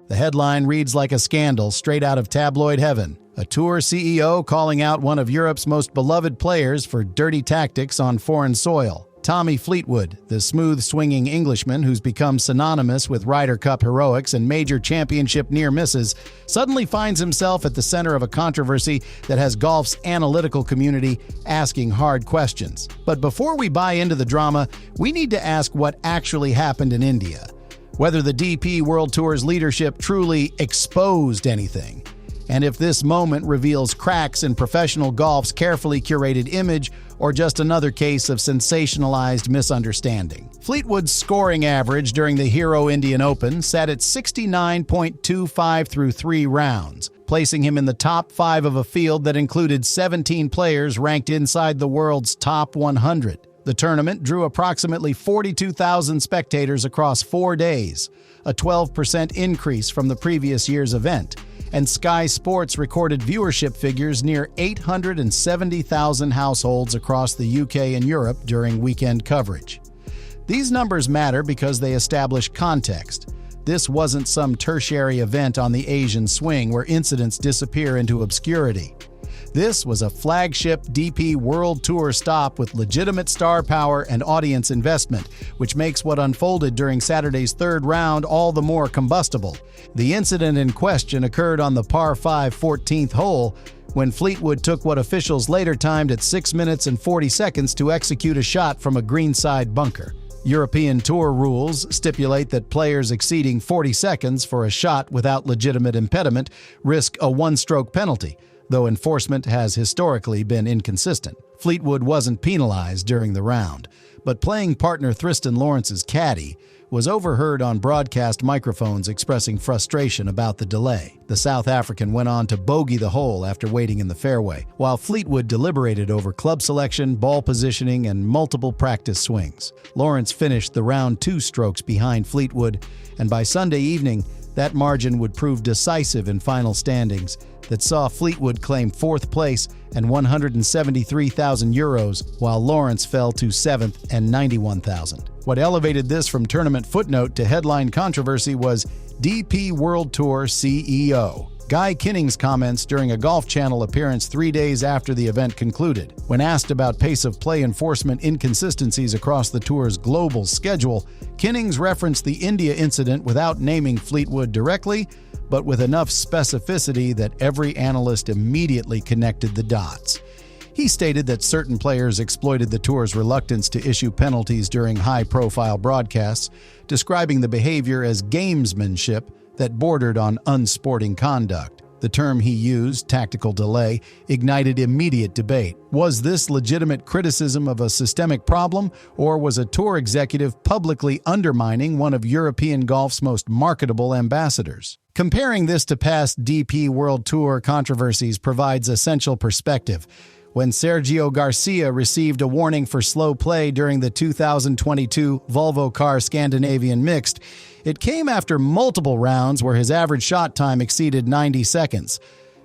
The headline reads like a scandal straight out of tabloid heaven. A tour CEO calling out one of Europe's most beloved players for dirty tactics on foreign soil. Tommy Fleetwood, the smooth-swinging Englishman who's become synonymous with Ryder Cup heroics and major championship near misses, suddenly finds himself at the center of a controversy that has golf's analytical community asking hard questions. But before we buy into the drama, we need to ask what actually happened in India. Whether the DP World Tour's leadership truly exposed anything, and if this moment reveals cracks in professional golf's carefully curated image or just another case of sensationalized misunderstanding. Fleetwood's scoring average during the Hero Indian Open sat at 69.25 through 3 rounds, placing him in the top 5 of a field that included 17 players ranked inside the world's top 100. The tournament drew approximately 42,000 spectators across 4 days, a 12% increase from the previous year's event, and Sky Sports recorded viewership figures near 870,000 households across the UK and Europe during weekend coverage. These numbers matter because they establish context. This wasn't some tertiary event on the Asian swing where incidents disappear into obscurity. This was a flagship DP World Tour stop with legitimate star power and audience investment, which makes what unfolded during Saturday's third round all the more combustible. The incident in question occurred on the par 5 14th hole, when Fleetwood took what officials later timed at 6 minutes and 40 seconds to execute a shot from a greenside bunker. European Tour rules stipulate that players exceeding 40 seconds for a shot without legitimate impediment risk a one-stroke penalty, though enforcement has historically been inconsistent. Fleetwood wasn't penalized during the round, but playing partner Tristan Lawrence's caddy was overheard on broadcast microphones expressing frustration about the delay. The South African went on to bogey the hole after waiting in the fairway, while Fleetwood deliberated over club selection, ball positioning, and multiple practice swings. Lawrence finished the round 2 strokes behind Fleetwood, and by Sunday evening, that margin would prove decisive in final standings that saw Fleetwood claim 4th place and 173,000 euros, while Lawrence fell to 7th and 91,000. What elevated this from tournament footnote to headline controversy was DP World Tour CEO Guy Kinnings' comments during a Golf Channel appearance 3 days after the event concluded. When asked about pace of play enforcement inconsistencies across the tour's global schedule, Kinnings referenced the India incident without naming Fleetwood directly, but with enough specificity that every analyst immediately connected the dots. He stated that certain players exploited the tour's reluctance to issue penalties during high-profile broadcasts, describing the behavior as gamesmanship that bordered on unsporting conduct. The term he used, tactical delay, ignited immediate debate. Was this legitimate criticism of a systemic problem, or was a tour executive publicly undermining one of European golf's most marketable ambassadors? Comparing this to past DP World Tour controversies provides essential perspective. When Sergio Garcia received a warning for slow play during the 2022 Volvo Car Scandinavian Mixed, it came after multiple rounds where his average shot time exceeded 90 seconds.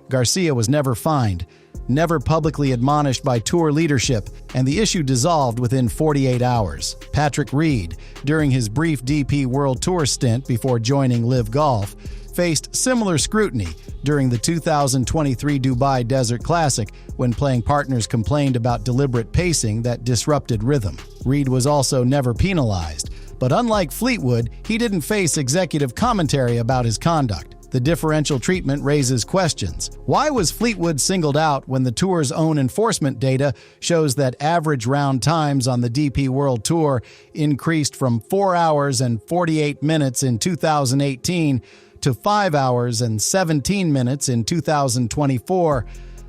Garcia was never fined, never publicly admonished by tour leadership, and the issue dissolved within 48 hours. Patrick Reed, during his brief DP World Tour stint before joining Live Golf, faced similar scrutiny during the 2023 Dubai Desert Classic when playing partners complained about deliberate pacing that disrupted rhythm. Reed was also never penalized, but unlike Fleetwood, he didn't face executive commentary about his conduct. The differential treatment raises questions. Why was Fleetwood singled out when the tour's own enforcement data shows that average round times on the DP World Tour increased from 4 hours and 48 minutes in 2018 to 5 hours and 17 minutes in 2024,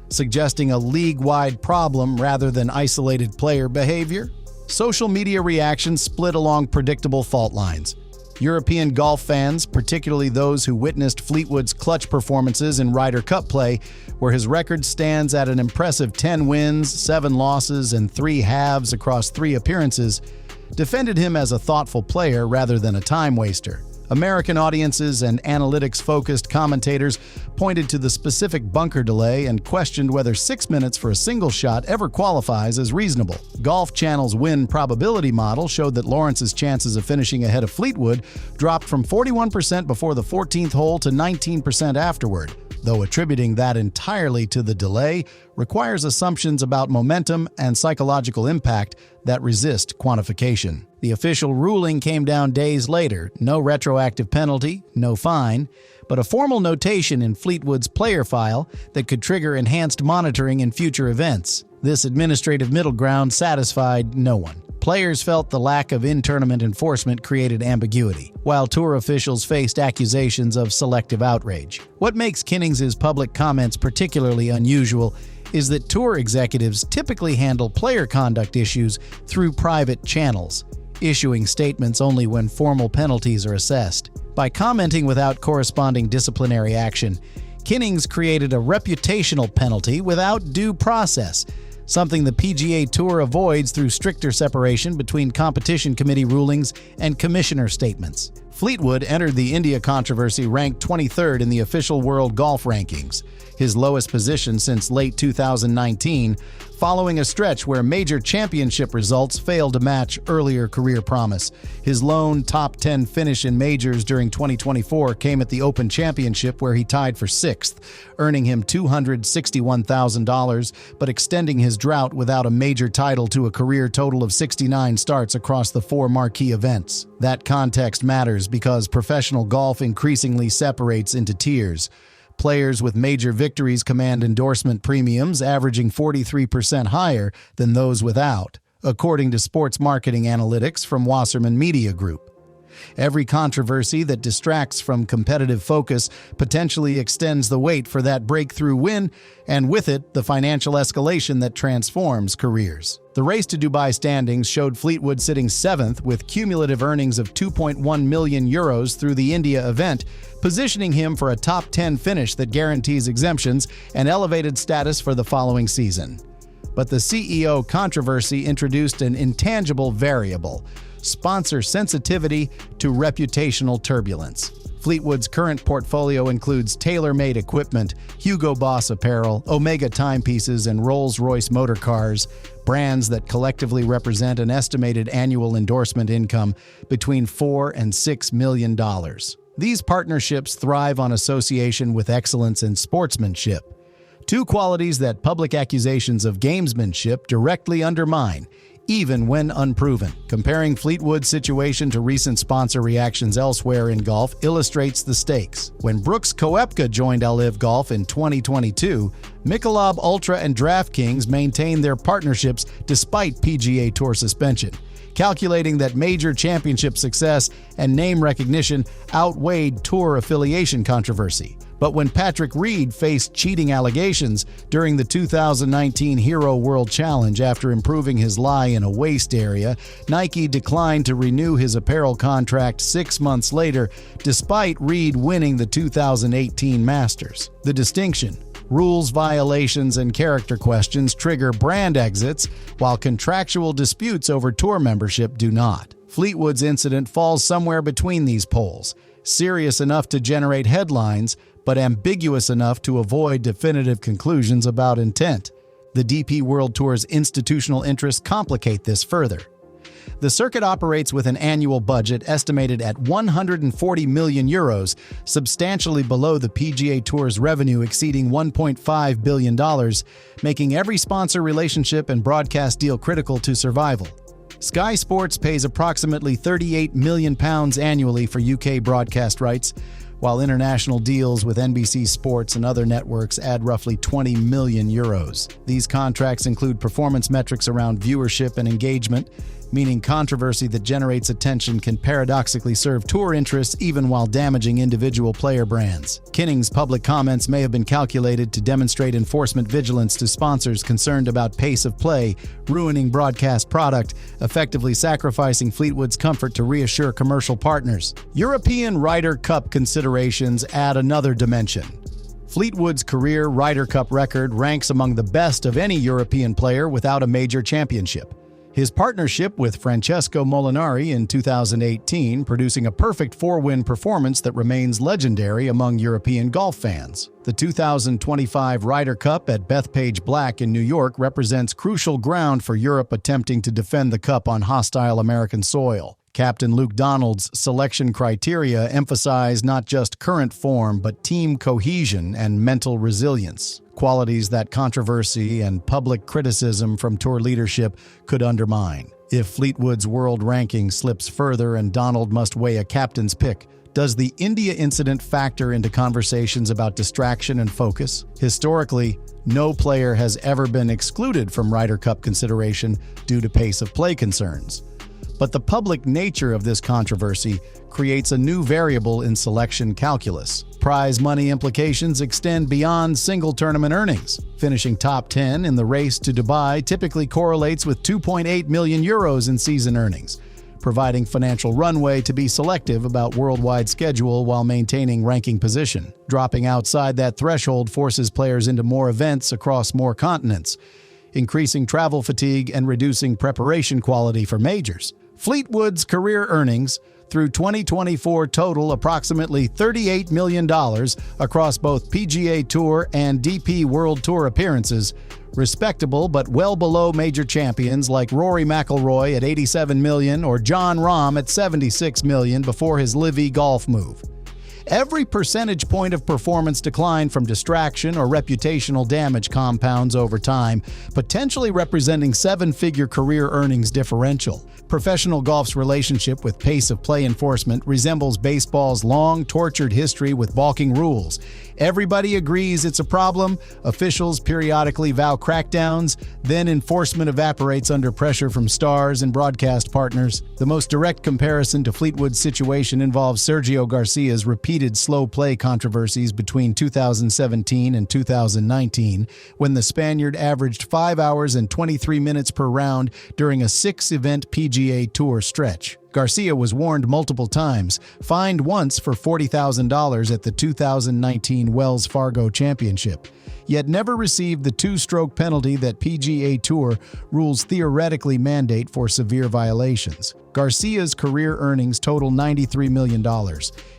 suggesting a league-wide problem rather than isolated player behavior? Social media reactions split along predictable fault lines. European golf fans, particularly those who witnessed Fleetwood's clutch performances in Ryder Cup play, where his record stands at an impressive 10 wins, 7 losses, and 3 halves across 3 appearances, defended him as a thoughtful player rather than a time waster. American audiences and analytics-focused commentators pointed to the specific bunker delay and questioned whether 6 minutes for a single shot ever qualifies as reasonable. Golf Channel's win probability model showed that Lawrence's chances of finishing ahead of Fleetwood dropped from 41% before the 14th hole to 19% afterward, though attributing that entirely to the delay requires assumptions about momentum and psychological impact that resist quantification. The official ruling came down days later, no retroactive penalty, no fine, but a formal notation in Fleetwood's player file that could trigger enhanced monitoring in future events. This administrative middle ground satisfied no one. Players felt the lack of in-tournament enforcement created ambiguity, while tour officials faced accusations of selective outrage. What makes Kinnings' public comments particularly unusual is that tour executives typically handle player conduct issues through private channels, issuing statements only when formal penalties are assessed. By commenting without corresponding disciplinary action, Kinnings created a reputational penalty without due process, something the PGA Tour avoids through stricter separation between competition committee rulings and commissioner statements. Fleetwood entered the India controversy ranked 23rd in the official world golf rankings, his lowest position since late 2019, following a stretch where major championship results failed to match earlier career promise. His lone top 10 finish in majors during 2024 came at the Open Championship, where he tied for 6th, earning him $261,000, but extending his drought without a major title to a career total of 69 starts across the 4 marquee events. That context matters because professional golf increasingly separates into tiers. Players with major victories command endorsement premiums averaging 43% higher than those without, according to sports marketing analytics from Wasserman Media Group. Every controversy that distracts from competitive focus potentially extends the wait for that breakthrough win, and with it, the financial escalation that transforms careers. The race to Dubai standings showed Fleetwood sitting 7th with cumulative earnings of €2.1 million through the India event, positioning him for a top 10 finish that guarantees exemptions and elevated status for the following season. But the CEO controversy introduced an intangible variable: sponsor sensitivity to reputational turbulence. Fleetwood's current portfolio includes tailor-made equipment, Hugo Boss apparel, Omega timepieces, and Rolls-Royce motor cars, brands that collectively represent an estimated annual endorsement income between $4 and $6 million. These partnerships thrive on association with excellence and sportsmanship, two qualities that public accusations of gamesmanship directly undermine, even when unproven. Comparing Fleetwood's situation to recent sponsor reactions elsewhere in golf illustrates the stakes. When Brooks Koepka joined LIV Golf in 2022, Michelob Ultra and DraftKings maintained their partnerships despite PGA Tour suspension, calculating that major championship success and name recognition outweighed tour affiliation controversy. But when Patrick Reed faced cheating allegations during the 2019 Hero World Challenge after improving his lie in a waist area, Nike declined to renew his apparel contract 6 months later, despite Reed winning the 2018 Masters. The distinction: rules violations and character questions trigger brand exits, while contractual disputes over tour membership do not. Fleetwood's incident falls somewhere between these poles, serious enough to generate headlines, but ambiguous enough to avoid definitive conclusions about intent. The DP World Tour's institutional interests complicate this further. The circuit operates with an annual budget estimated at €140 million, substantially below the PGA Tour's revenue exceeding $1.5 billion, making every sponsor relationship and broadcast deal critical to survival. Sky Sports pays approximately £38 million annually for UK broadcast rights, while international deals with NBC Sports and other networks add roughly €20 million. These contracts include performance metrics around viewership and engagement, meaning controversy that generates attention can paradoxically serve tour interests even while damaging individual player brands. Kinnings' public comments may have been calculated to demonstrate enforcement vigilance to sponsors concerned about pace of play, ruining broadcast product, effectively sacrificing Fleetwood's comfort to reassure commercial partners. European Ryder Cup considerations add another dimension. Fleetwood's career Ryder Cup record ranks among the best of any European player without a major championship. His partnership with Francesco Molinari in 2018, producing a perfect 4-win performance that remains legendary among European golf fans. The 2025 Ryder Cup at Bethpage Black in New York represents crucial ground for Europe attempting to defend the cup on hostile American soil. Captain Luke Donald's selection criteria emphasize not just current form, but team cohesion and mental resilience, qualities that controversy and public criticism from tour leadership could undermine. If Fleetwood's world ranking slips further and Donald must weigh a captain's pick, does the India incident factor into conversations about distraction and focus? Historically, no player has ever been excluded from Ryder Cup consideration due to pace of play concerns. But the public nature of this controversy creates a new variable in selection calculus. Prize money implications extend beyond single tournament earnings. Finishing top 10 in the race to Dubai typically correlates with 2.8 million euros in season earnings, providing financial runway to be selective about worldwide schedule while maintaining ranking position. Dropping outside that threshold forces players into more events across more continents, increasing travel fatigue and reducing preparation quality for majors. Fleetwood's career earnings through 2024 total approximately $38 million across both PGA Tour and DP World Tour appearances, respectable but well below major champions like Rory McIlroy at $87 million or Jon Rahm at $76 million before his Livy golf move. Every percentage point of performance decline from distraction or reputational damage compounds over time, potentially representing 7-figure career earnings differential. Professional golf's relationship with pace of play enforcement resembles baseball's long, tortured history with balking rules. Everybody agrees it's a problem, officials periodically vow crackdowns, then enforcement evaporates under pressure from stars and broadcast partners. The most direct comparison to Fleetwood's situation involves Sergio Garcia's repeated slow play controversies between 2017 and 2019, when the Spaniard averaged 5 hours and 23 minutes per round during a 6-event PGA Tour stretch. Garcia was warned multiple times, fined once for $40,000 at the 2019 Wells Fargo Championship, yet never received the 2-stroke penalty that PGA Tour rules theoretically mandate for severe violations. Garcia's career earnings total $93 million.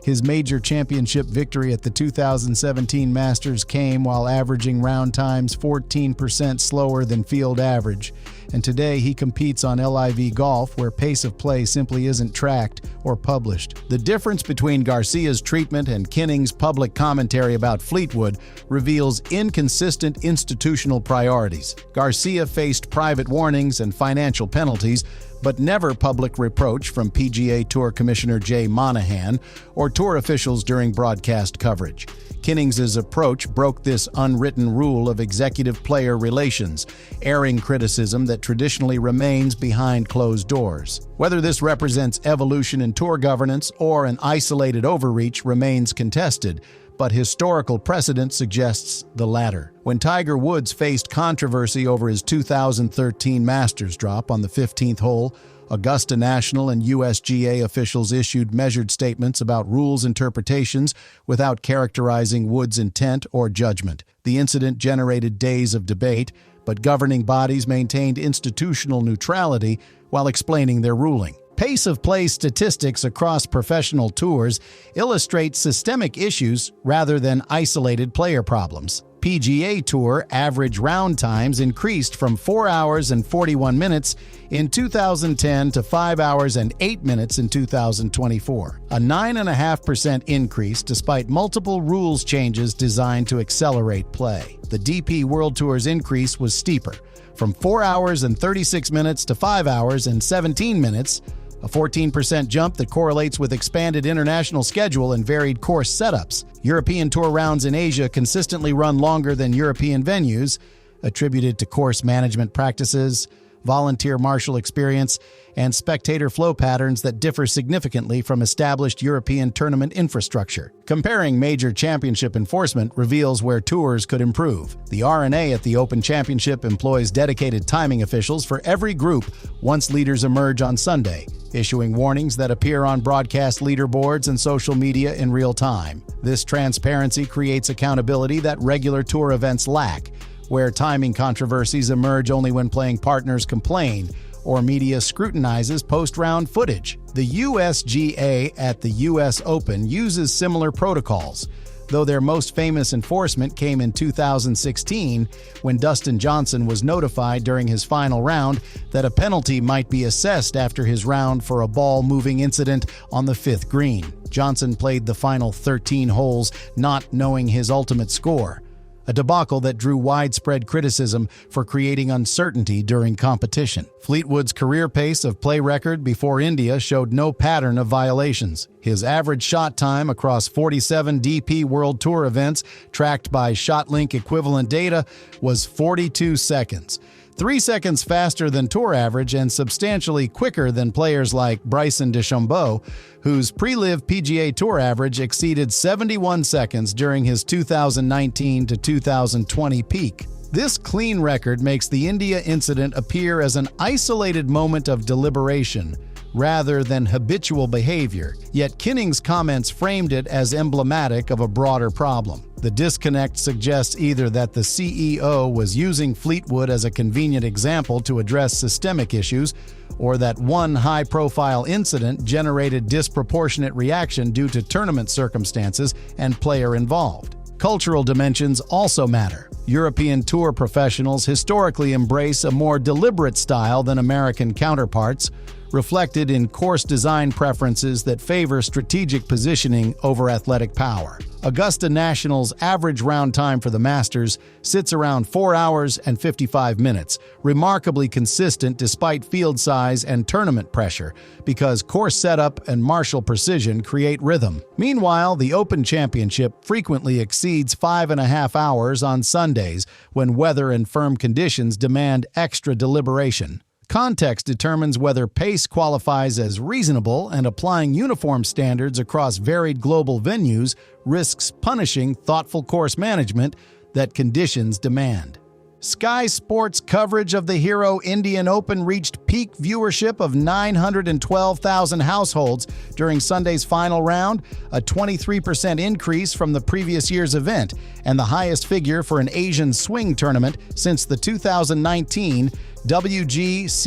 His major championship victory at the 2017 Masters came while averaging round times 14% slower than field average, and today he competes on LIV Golf, where pace of play simply isn't tracked or published. The difference between Garcia's treatment and Kinnings' public commentary about Fleetwood reveals inconsistent institutional priorities. Garcia faced private warnings and financial penalties, but never public reproach from PGA Tour Commissioner Jay Monahan or tour officials during broadcast coverage. Kinnings' approach broke this unwritten rule of executive-player relations, airing criticism that traditionally remains behind closed doors. Whether this represents evolution in tour governance or an isolated overreach remains contested, but historical precedent suggests the latter. When Tiger Woods faced controversy over his 2013 Masters drop on the 15th hole, Augusta National and USGA officials issued measured statements about rules interpretations without characterizing Woods' intent or judgment. The incident generated days of debate, but governing bodies maintained institutional neutrality while explaining their ruling. Pace of play statistics across professional tours illustrate systemic issues rather than isolated player problems. PGA Tour average round times increased from 4 hours and 41 minutes in 2010 to 5 hours and 8 minutes in 2024, a 9.5% increase despite multiple rules changes designed to accelerate play. The DP World Tour's increase was steeper, from 4 hours and 36 minutes to 5 hours and 17 minutes, a 14% jump that correlates with expanded international schedule and varied course setups. European Tour rounds in Asia consistently run longer than European venues, attributed to course management practices, volunteer marshal experience, and spectator flow patterns that differ significantly from established European tournament infrastructure. Comparing major championship enforcement reveals where tours could improve. The R&A at the Open Championship employs dedicated timing officials for every group once leaders emerge on Sunday, issuing warnings that appear on broadcast leaderboards and social media in real time. This transparency creates accountability that regular tour events lack, where timing controversies emerge only when playing partners complain or media scrutinizes post-round footage. The USGA at the US Open uses similar protocols, though their most famous enforcement came in 2016 when Dustin Johnson was notified during his final round that a penalty might be assessed after his round for a ball-moving incident on the 5th green. Johnson played the final 13 holes not knowing his ultimate score, a debacle that drew widespread criticism for creating uncertainty during competition. Fleetwood's career pace of play record before India showed no pattern of violations. His average shot time across 47 DP World Tour events, tracked by ShotLink equivalent data, was 42 seconds. 3 seconds faster than tour average and substantially quicker than players like Bryson DeChambeau, whose pre-live PGA Tour average exceeded 71 seconds during his 2019 to 2020 peak. This clean record makes the India incident appear as an isolated moment of deliberation rather than habitual behavior, yet Kinnings' comments framed it as emblematic of a broader problem. The disconnect suggests either that the CEO was using Fleetwood as a convenient example to address systemic issues, or that one high-profile incident generated disproportionate reaction due to tournament circumstances and player involved. Cultural dimensions also matter. European tour professionals historically embrace a more deliberate style than American counterparts, reflected in course design preferences that favor strategic positioning over athletic power. Augusta National's average round time for the Masters sits around 4 hours and 55 minutes, remarkably consistent despite field size and tournament pressure, because course setup and martial precision create rhythm. Meanwhile, the Open Championship frequently exceeds 5.5 hours on Sundays when weather and firm conditions demand extra deliberation. Context determines whether pace qualifies as reasonable, and applying uniform standards across varied global venues risks punishing thoughtful course management that conditions demand. Sky Sports coverage of the Hero Indian Open reached peak viewership of 912,000 households during Sunday's final round, a 23% increase from the previous year's event, and the highest figure for an Asian swing tournament since the 2019 WGCHSBC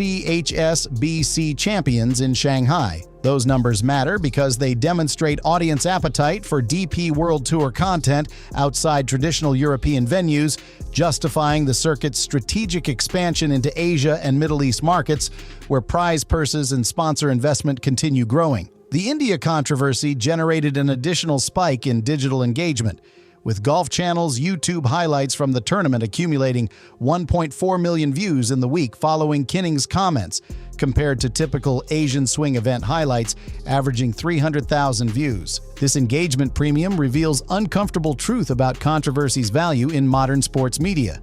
champions in Shanghai. Those numbers matter because they demonstrate audience appetite for DP World Tour content outside traditional European venues, justifying the circuit's strategic expansion into Asia and Middle East markets, where prize purses and sponsor investment continue growing. The India controversy generated an additional spike in digital engagement, with Golf Channel's YouTube highlights from the tournament accumulating 1.4 million views in the week following Kinnings' comments, compared to typical Asian swing event highlights averaging 300,000 views. This engagement premium reveals uncomfortable truth about controversy's value in modern sports media.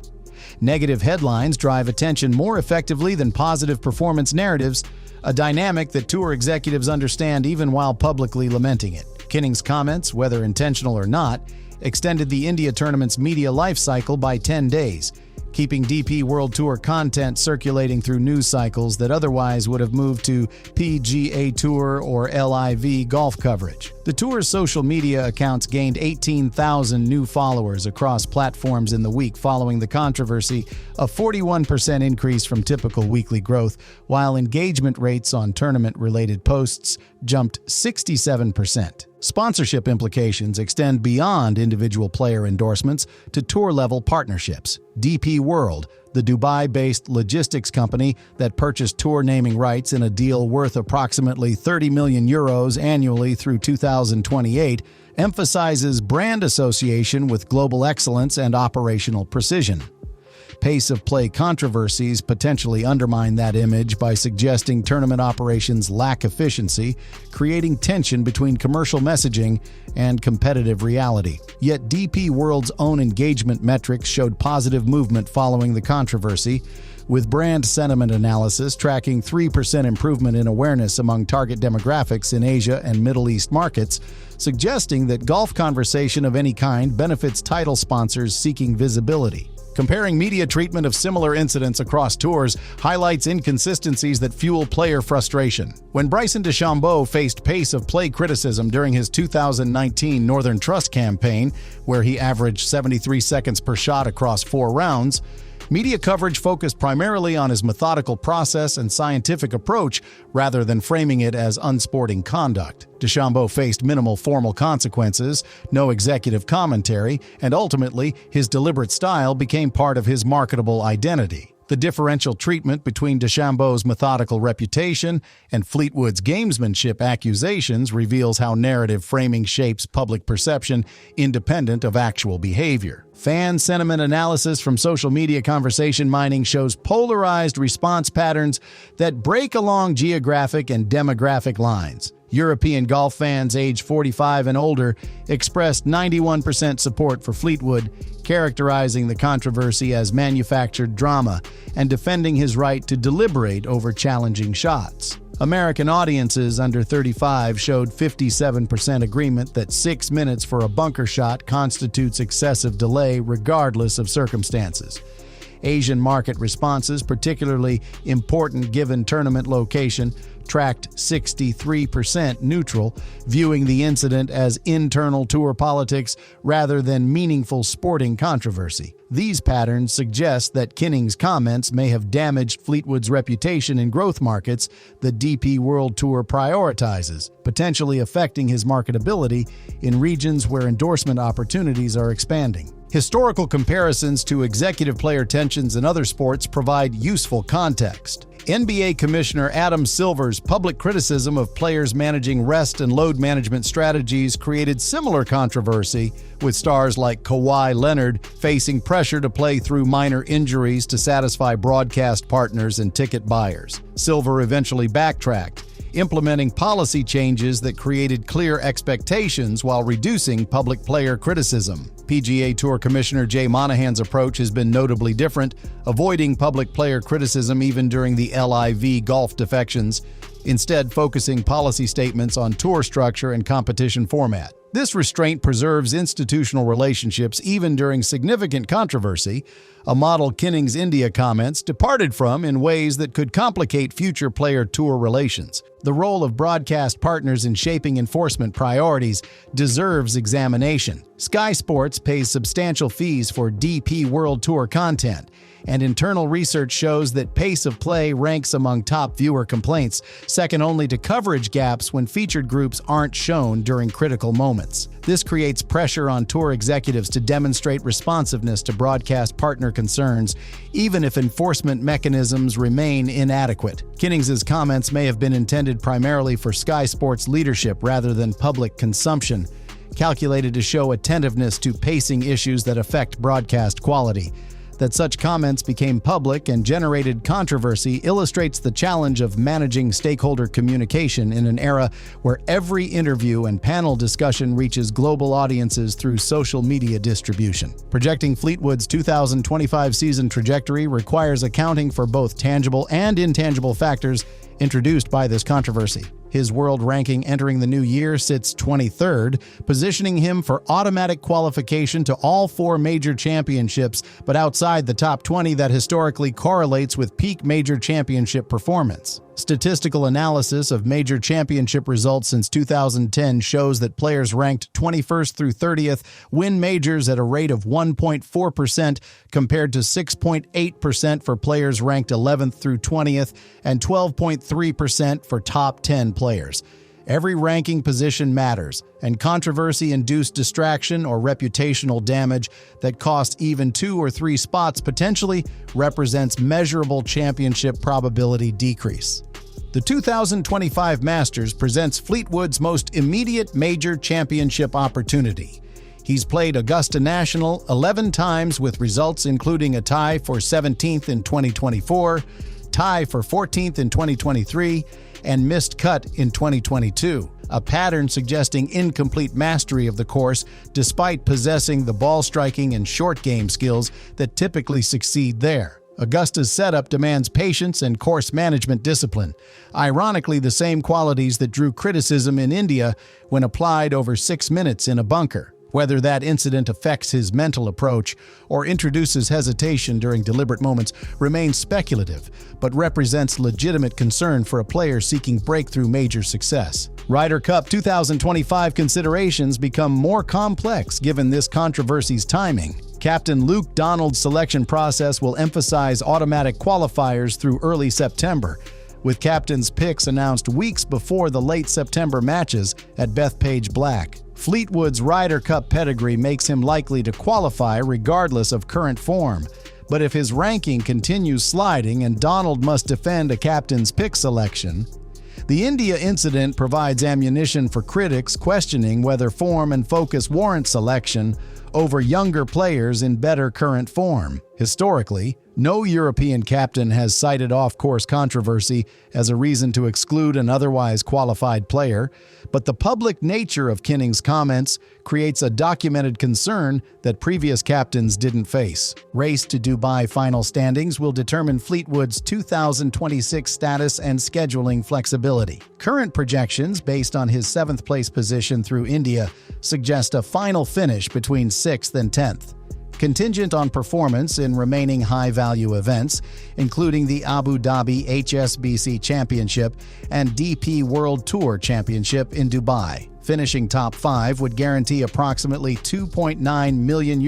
Negative headlines drive attention more effectively than positive performance narratives, a dynamic that tour executives understand even while publicly lamenting it. Kinnings' comments, whether intentional or not, extended the India tournament's media life cycle by 10 days, keeping DP World Tour content circulating through news cycles that otherwise would have moved to PGA Tour or LIV golf coverage. The tour's social media accounts gained 18,000 new followers across platforms in the week following the controversy, a 41% increase from typical weekly growth, while engagement rates on tournament-related posts jumped 67%. Sponsorship implications extend beyond individual player endorsements to tour-level partnerships. DP World, the Dubai-based logistics company that purchased tour naming rights in a deal worth approximately 30 million euros annually through 2028, emphasizes brand association with global excellence and operational precision. Pace of play controversies potentially undermine that image by suggesting tournament operations lack efficiency, creating tension between commercial messaging and competitive reality. Yet DP World's own engagement metrics showed positive movement following the controversy, with brand sentiment analysis tracking 3% improvement in awareness among target demographics in Asia and Middle East markets, suggesting that golf conversation of any kind benefits title sponsors seeking visibility. Comparing media treatment of similar incidents across tours highlights inconsistencies that fuel player frustration. When Bryson DeChambeau faced pace of play criticism during his 2019 Northern Trust campaign, where he averaged 73 seconds per shot across 4 rounds, Media coverage focused primarily on his methodical process and scientific approach rather than framing it as unsporting conduct. DeChambeau faced minimal formal consequences, no executive commentary, and ultimately, his deliberate style became part of his marketable identity. The differential treatment between DeChambeau's methodical reputation and Fleetwood's gamesmanship accusations reveals how narrative framing shapes public perception independent of actual behavior. Fan sentiment analysis from social media conversation mining shows polarized response patterns that break along geographic and demographic lines. European golf fans age 45 and older expressed 91% support for Fleetwood, characterizing the controversy as manufactured drama and defending his right to deliberate over challenging shots. American audiences under 35 showed 57% agreement that 6 minutes for a bunker shot constitutes excessive delay regardless of circumstances. Asian market responses, particularly important given tournament location, tracked 63% neutral, viewing the incident as internal tour politics rather than meaningful sporting controversy. These patterns suggest that Kinnings' comments may have damaged Fleetwood's reputation in growth markets the DP World Tour prioritizes, potentially affecting his marketability in regions where endorsement opportunities are expanding. Historical comparisons to executive player tensions in other sports provide useful context. NBA Commissioner Adam Silver's public criticism of players managing rest and load management strategies created similar controversy, with stars like Kawhi Leonard facing pressure to play through minor injuries to satisfy broadcast partners and ticket buyers. Silver eventually backtracked, implementing policy changes that created clear expectations while reducing public player criticism. PGA Tour Commissioner Jay Monahan's approach has been notably different, avoiding public player criticism even during the LIV golf defections, instead focusing policy statements on tour structure and competition format. This restraint preserves institutional relationships even during significant controversy, a model Kinnings' India comments departed from in ways that could complicate future player-tour relations. The role of broadcast partners in shaping enforcement priorities deserves examination. Sky Sports pays substantial fees for DP World Tour content, and internal research shows that pace of play ranks among top viewer complaints, second only to coverage gaps when featured groups aren't shown during critical moments. This creates pressure on tour executives to demonstrate responsiveness to broadcast partner concerns, even if enforcement mechanisms remain inadequate. Kinnings' comments may have been intended primarily for Sky Sports leadership rather than public consumption, calculated to show attentiveness to pacing issues that affect broadcast quality. That such comments became public and generated controversy illustrates the challenge of managing stakeholder communication in an era where every interview and panel discussion reaches global audiences through social media distribution. Projecting Fleetwood's 2025 season trajectory requires accounting for both tangible and intangible factors introduced by this controversy. His world ranking entering the new year sits 23rd, positioning him for automatic qualification to all 4 major championships, but outside the top 20 that historically correlates with peak major championship performance. Statistical analysis of major championship results since 2010 shows that players ranked 21st through 30th win majors at a rate of 1.4% compared to 6.8% for players ranked 11th through 20th and 12.3% for top 10 players. Every ranking position matters, and controversy-induced distraction or reputational damage that costs even 2 or 3 spots potentially represents measurable championship probability decrease. The 2025 Masters presents Fleetwood's most immediate major championship opportunity. He's played Augusta National 11 times with results including a tie for 17th in 2024, tie for 14th in 2023, and missed cut in 2022, a pattern suggesting incomplete mastery of the course despite possessing the ball striking and short game skills that typically succeed there. Augusta's setup demands patience and course management discipline, ironically the same qualities that drew criticism in India when applied over 6 minutes in a bunker. Whether that incident affects his mental approach or introduces hesitation during deliberate moments remains speculative, but represents legitimate concern for a player seeking breakthrough major success. Ryder Cup 2025 considerations become more complex given this controversy's timing. Captain Luke Donald's selection process will emphasize automatic qualifiers through early September, with captains' picks announced weeks before the late September matches at Bethpage Black. Fleetwood's Ryder Cup pedigree makes him likely to qualify regardless of current form, but if his ranking continues sliding and Donald must defend a captain's pick selection, the India incident provides ammunition for critics questioning whether form and focus warrant selection over younger players in better current form. Historically, no European captain has cited off-course controversy as a reason to exclude an otherwise qualified player, but the public nature of Kinnings' comments creates a documented concern that previous captains didn't face. Race to Dubai final standings will determine Fleetwood's 2026 status and scheduling flexibility. Current projections, based on his 7th-place position through India, suggest a final finish between 6th and 10th. Contingent on performance in remaining high-value events, including the Abu Dhabi HSBC Championship and DP World Tour Championship in Dubai. Finishing top 5 would guarantee approximately €2.9 million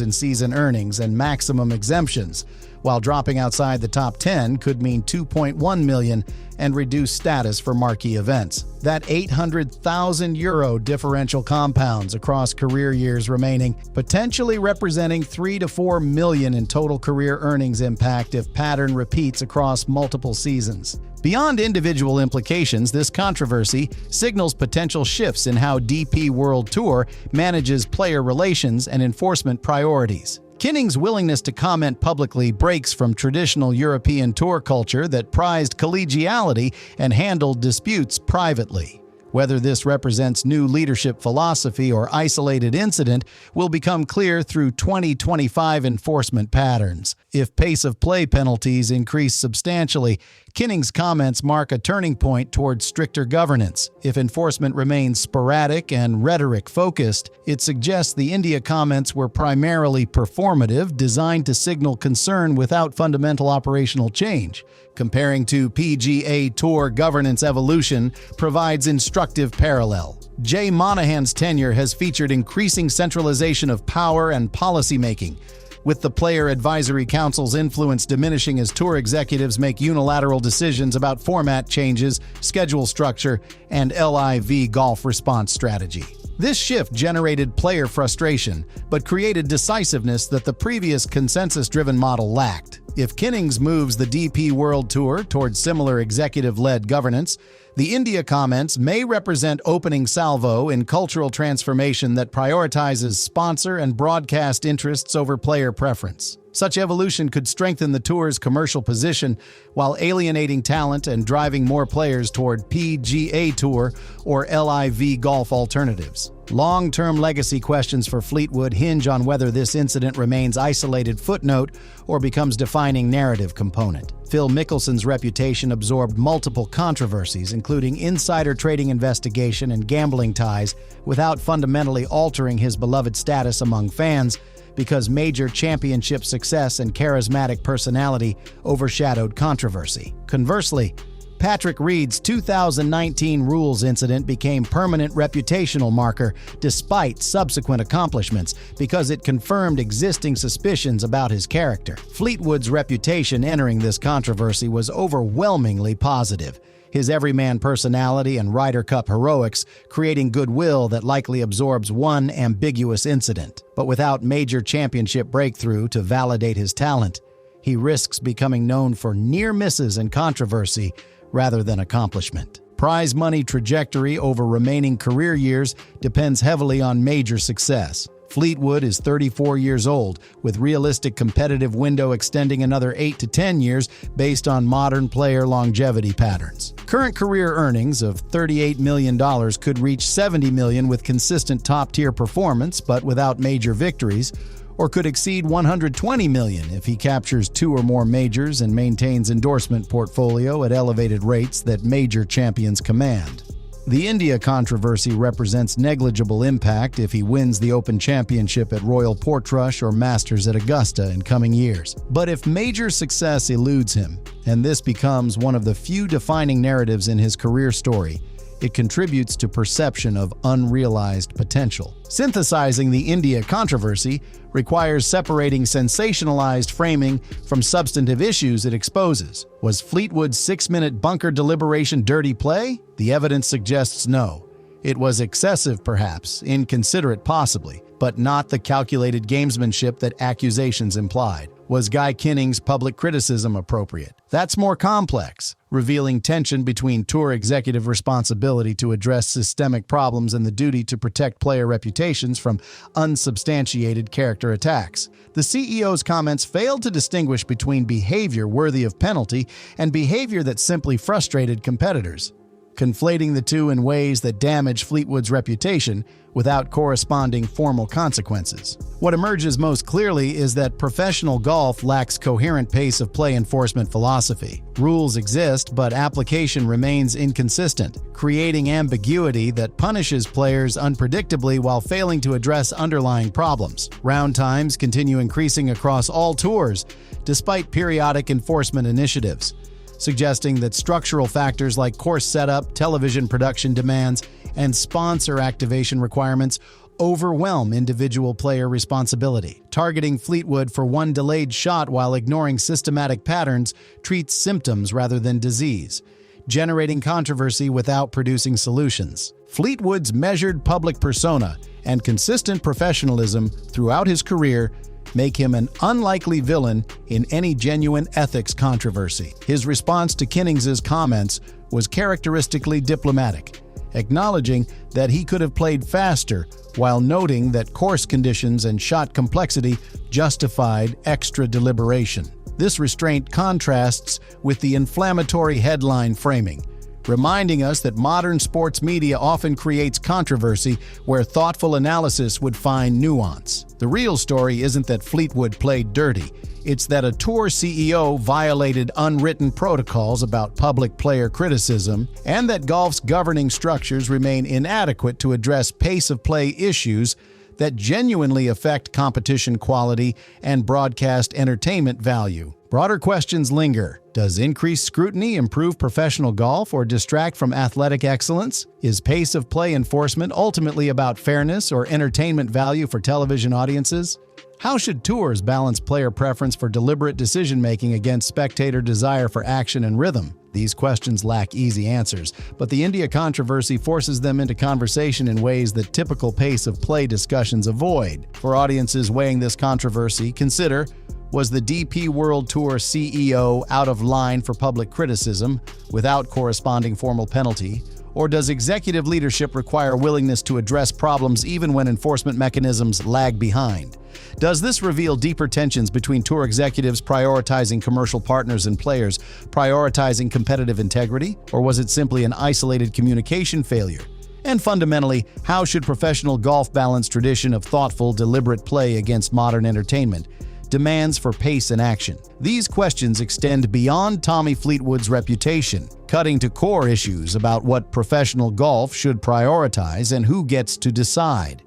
in season earnings and maximum exemptions, while dropping outside the top 10 could mean €2.1 million and reduced status for marquee events. That €800,000 differential compounds across career years remaining, potentially representing $3 to $4 million in total career earnings impact if pattern repeats across multiple seasons. Beyond individual implications, this controversy signals potential shifts in how DP World Tour manages player relations and enforcement priorities. Kinnings' willingness to comment publicly breaks from traditional European tour culture that prized collegiality and handled disputes privately. Whether this represents new leadership philosophy or isolated incident will become clear through 2025 enforcement patterns. If pace of play penalties increase substantially, Kinnings' comments mark a turning point towards stricter governance. If enforcement remains sporadic and rhetoric-focused, it suggests the India comments were primarily performative, designed to signal concern without fundamental operational change. Comparing to PGA Tour governance evolution provides instructive parallel. Jay Monahan's tenure has featured increasing centralization of power and policymaking, with the Player Advisory Council's influence diminishing as tour executives make unilateral decisions about format changes, schedule structure, and LIV golf response strategy. This shift generated player frustration, but created decisiveness that the previous consensus-driven model lacked. If Kinnings moves the DP World Tour towards similar executive-led governance, the India comments may represent opening salvo in cultural transformation that prioritizes sponsor and broadcast interests over player preference. Such evolution could strengthen the tour's commercial position while alienating talent and driving more players toward PGA Tour or LIV golf alternatives. Long-term legacy questions for Fleetwood hinge on whether this incident remains isolated footnote or becomes defining narrative component. Phil Mickelson's reputation absorbed multiple controversies, including insider trading investigation and gambling ties, without fundamentally altering his beloved status among fans, because major championship success and charismatic personality overshadowed controversy. Conversely, Patrick Reed's 2019 rules incident became permanent reputational marker despite subsequent accomplishments because it confirmed existing suspicions about his character. Fleetwood's reputation entering this controversy was overwhelmingly positive. His everyman personality and Ryder Cup heroics creating goodwill that likely absorbs one ambiguous incident. But without major championship breakthrough to validate his talent, he risks becoming known for near misses and controversy rather than accomplishment. Prize money trajectory over remaining career years depends heavily on major success. Fleetwood is 34 years old, with realistic competitive window extending another 8 to 10 years based on modern player longevity patterns. Current career earnings of $38 million could reach $70 million with consistent top-tier performance but without major victories, or could exceed $120 million if he captures 2 or more majors and maintains endorsement portfolio at elevated rates that major champions command. The India controversy represents negligible impact if he wins the Open Championship at Royal Portrush or Masters at Augusta in coming years. But if major success eludes him, and this becomes one of the few defining narratives in his career story, it contributes to perception of unrealized potential. Synthesizing the India controversy requires separating sensationalized framing from substantive issues it exposes. Was Fleetwood's 6-minute bunker deliberation dirty play? The evidence suggests no. It was excessive, perhaps, inconsiderate possibly, but not the calculated gamesmanship that accusations implied. Was Guy Kinnings' public criticism appropriate? That's more complex, revealing tension between tour executive responsibility to address systemic problems and the duty to protect player reputations from unsubstantiated character attacks. The CEO's comments failed to distinguish between behavior worthy of penalty and behavior that simply frustrated competitors, conflating the two in ways that damage Fleetwood's reputation without corresponding formal consequences. What emerges most clearly is that professional golf lacks coherent pace of play enforcement philosophy. Rules exist, but application remains inconsistent, creating ambiguity that punishes players unpredictably while failing to address underlying problems. Round times continue increasing across all tours, despite periodic enforcement initiatives, suggesting that structural factors like course setup, television production demands, and sponsor activation requirements overwhelm individual player responsibility. Targeting Fleetwood for one delayed shot while ignoring systematic patterns treats symptoms rather than disease, generating controversy without producing solutions. Fleetwood's measured public persona and consistent professionalism throughout his career make him an unlikely villain in any genuine ethics controversy. His response to Kinnings' comments was characteristically diplomatic, acknowledging that he could have played faster while noting that course conditions and shot complexity justified extra deliberation. This restraint contrasts with the inflammatory headline framing, reminding us that modern sports media often creates controversy where thoughtful analysis would find nuance. The real story isn't that Fleetwood played dirty. It's that a tour CEO violated unwritten protocols about public player criticism, and that golf's governing structures remain inadequate to address pace of play issues that genuinely affect competition quality and broadcast entertainment value. Broader questions linger. Does increased scrutiny improve professional golf or distract from athletic excellence? Is pace of play enforcement ultimately about fairness or entertainment value for television audiences? How should tours balance player preference for deliberate decision-making against spectator desire for action and rhythm? These questions lack easy answers, but the India controversy forces them into conversation in ways that typical pace of play discussions avoid. For audiences weighing this controversy, consider: was the DP World Tour CEO out of line for public criticism without corresponding formal penalty? Or does executive leadership require willingness to address problems even when enforcement mechanisms lag behind? Does this reveal deeper tensions between tour executives prioritizing commercial partners and players prioritizing competitive integrity? Or was it simply an isolated communication failure? And fundamentally, how should professional golf balance tradition of thoughtful, deliberate play against modern entertainment demands for pace and action? These questions extend beyond Tommy Fleetwood's reputation, cutting to core issues about what professional golf should prioritize and who gets to decide.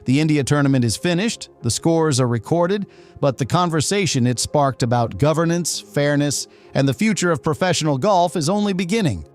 The India tournament is finished, the scores are recorded, but the conversation it sparked about governance, fairness, and the future of professional golf is only beginning.